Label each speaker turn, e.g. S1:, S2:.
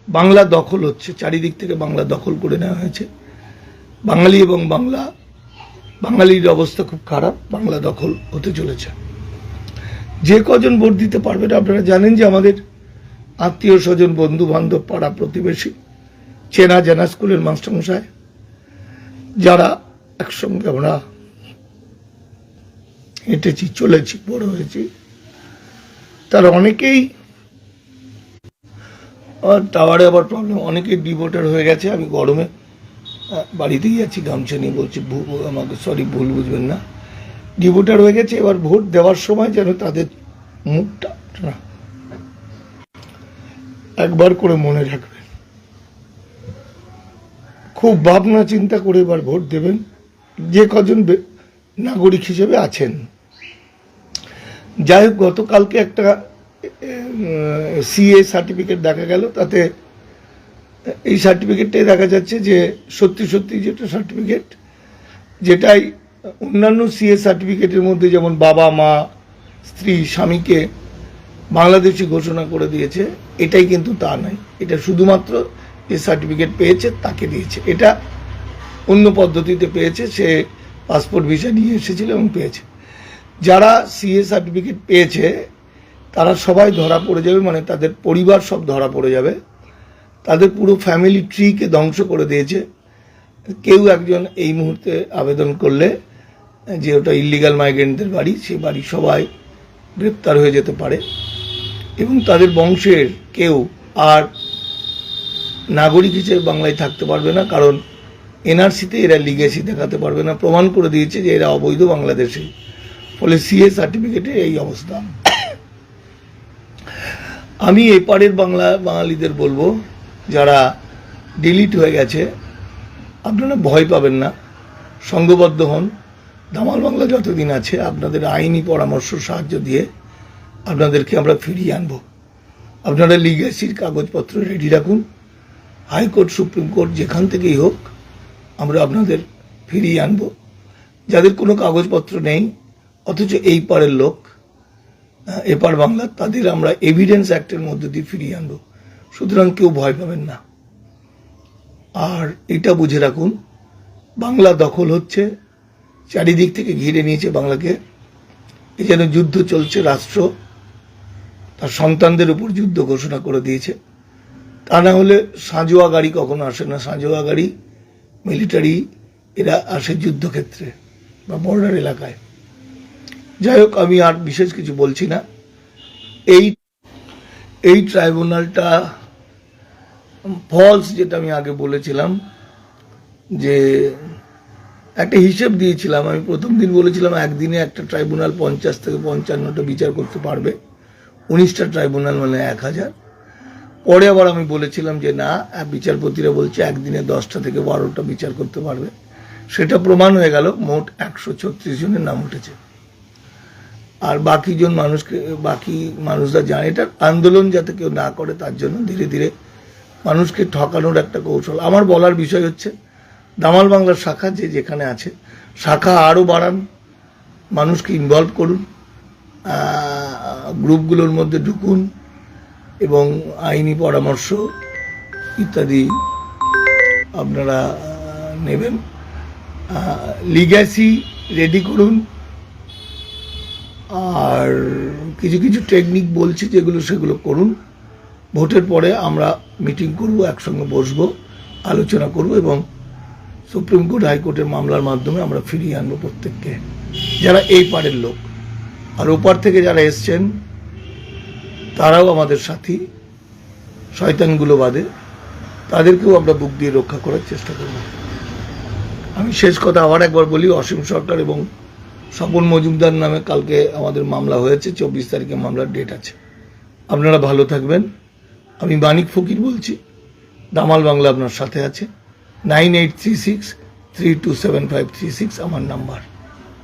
S1: বাংলা দখল হচ্ছে, চারিদিক থেকে বাংলা দখল করে নেওয়া হয়েছে। বাঙালি এবং বাঙালির অবস্থা খুব খারাপ, বাংলা দখল হতে চলেছে। যে কজন ভোট দিতে পারবেন, আপনারা জানেন যে আমাদের আত্মীয় স্বজন, বন্ধু বান্ধব, পাড়া প্রতিবেশী, চেনা জানা, স্কুলের মাস্টারমশাই, যারা একসঙ্গে আমরা হেঁটেছি, চলেছি, বড় হয়েছি, তারা অনেকেই টাওয়ারে আবার প্রবলেম, অনেকেই ডিভোটার হয়ে গেছে। আমি গরমে বাড়িতেই আছি, গামছা নিয়ে বলছি, আমাকে সরি, ভুল বুঝবেন না, ডিভোটার হয়ে গেছে। এবার ভোট দেওয়ার সময় যেন তাদের মুখটা একবার করে মনে রাখবেন, খুব ভাবনা চিন্তা করে এবার ভোট দেবেন। যে কজন নাগরিক হিসেবে আছেন, যাই হোক, গতকালকে একটা সিএ সার্টিফিকেট দেখা গেল, তাতে এই সার্টিফিকেটটাই দেখা যাচ্ছে যে সত্যি সত্যি যেটা সার্টিফিকেট, যেটাই অন্যান্য সিএ সার্টিফিকেটের মধ্যে যেমন বাবা মা স্ত্রী স্বামীকে বাংলাদেশি ঘোষণা করে দিয়েছে, এটাই কিন্তু তা নয়। এটা শুধুমাত্র যে সার্টিফিকেট পেয়েছে তাকে দিয়েছে। এটা অন্য পদ্ধতিতে পেয়েছে, সে পাসপোর্ট ভিসা নিয়ে এসেছিল এবং পেয়েছে। যারা সিএ সার্টিফিকেট পেয়েছে তারা সবাই ধরা পড়ে যাবে, মানে তাদের পরিবার সব ধরা পড়ে যাবে। তাদের পুরো ফ্যামিলি ট্রিকে ধ্বংস করে দিয়েছে। কেউ একজন এই মুহূর্তে আবেদন করলে যে ওটা ইল্লিগাল মাইগ্রেন্টদের বাড়ি, সেই বাড়ি সবাই গ্রেপ্তার হয়ে যেতে পারে এবং তাদের বংশের কেউ আর নাগরিক হিসেবে বাংলায় থাকতে পারবে না, কারণ এনআরসিতে এরা লিগেসি দেখাতে পারবে না। প্রমাণ করে দিয়েছে যে এরা অবৈধ বাংলাদেশি। ফলে সিএ সার্টিফিকেটে এই অবস্থা। আমি এপারের বাঙালিদের বলবো, যারা ডিলিট হয়ে গেছে, আপনারা ভয় পাবেন না, সংঘবদ্ধ হন। দামাল বাংলা যতদিন আছে, আপনাদের আইনি পরামর্শ সাহায্য দিয়ে আপনাদেরকে আমরা ফিরিয়ে আনবো। আপনারা লিগেসির কাগজপত্র রেডি রাখুন। হাইকোর্ট, সুপ্রিম কোর্ট, যেখান থেকেই হোক, আমরা আপনাদের ফিরিয়ে আনবো। যাদের কোনো কাগজপত্র নেই অথচ এই পারের লোক, এপার বাংলা, তাদের আমরা এভিডেন্স অ্যাক্টের মধ্যে দিয়ে ফিরিয়ে আনবো। সুতরাং কেউ ভয় পাবেন না। আর এটা বুঝে রাখুন, বাংলা দখল হচ্ছে, চারিদিক থেকে ঘিরে নিয়েছে বাংলাকে। এই যেন যুদ্ধ চলছে, রাষ্ট্র তার সন্তানদের উপর যুদ্ধ ঘোষণা করে দিয়েছে। তা না হলে সাঁজোয়া গাড়ি কখনো আসে না। সাঁজোয়া গাড়ি, মিলিটারি, এরা আসে যুদ্ধক্ষেত্রে বা বর্ডার এলাকায়। যাই হোক, আমি আর বিশেষ কিছু বলছি না। এই ট্রাইব্যুনালটা ফলস, যেটা আমি আগে বলেছিলাম, যে একটা হিসেব দিয়েছিলাম। আমি প্রথম দিন বলেছিলাম একদিনে একটা ট্রাইব্যুনাল 50 থেকে 55টা বিচার করতে পারবে, 19টা ট্রাইব্যুনাল মানে 1000। পরে আবার আমি বলেছিলাম যে না, বিচারপতিরা বলছে একদিনে 10টা থেকে 12টা বিচার করতে পারবে। সেটা প্রমাণ হয়ে গেল। মোট 136 জনের নাম উঠেছে। আর বাকি মানুষরা জানে এটা আন্দোলন যাতে কেউ না করে, তার জন্য ধীরে ধীরে মানুষকে ঠকানোর একটা কৌশল। আমার বলার বিষয় হচ্ছে, দামাল বাংলার শাখা যেখানে আছে, শাখা আরও বাড়ান, মানুষকে ইনভলভ করুন, গ্রুপগুলোর মধ্যে ঢুকুন এবং আইনি পরামর্শ ইত্যাদি আপনারা নেবেন। লিগ্যাসি রেডি করুন। আর কিছু কিছু টেকনিক বলছি যেগুলো, সেগুলো করুন। ভোটের পরে আমরা মিটিং করব, একসঙ্গে বসবো, আলোচনা করব এবং সুপ্রিম কোর্ট, হাইকোর্টের মামলার মাধ্যমে আমরা ফিরিয়ে আনবো প্রত্যেককে, যারা এই পারের লোক। আর ওপার থেকে যারা এসছেন তারাও আমাদের সাথী, শয়তানগুলো বাদে, তাদেরকেও আমরা বুক দিয়ে রক্ষা করার চেষ্টা করব। আমি শেষ কথা আবার একবার বলি, অসীম সরকার এবং স্বপন মজুমদার নামে কালকে আমাদের মামলা হয়েছে, 24 তারিখে মামলার ডেট আছে। আপনারা ভালো থাকবেন। আমি মানিক ফকির বলছি, দামাল বাংলা আপনার সাথে আছে। 9836327536 আমার নাম্বার।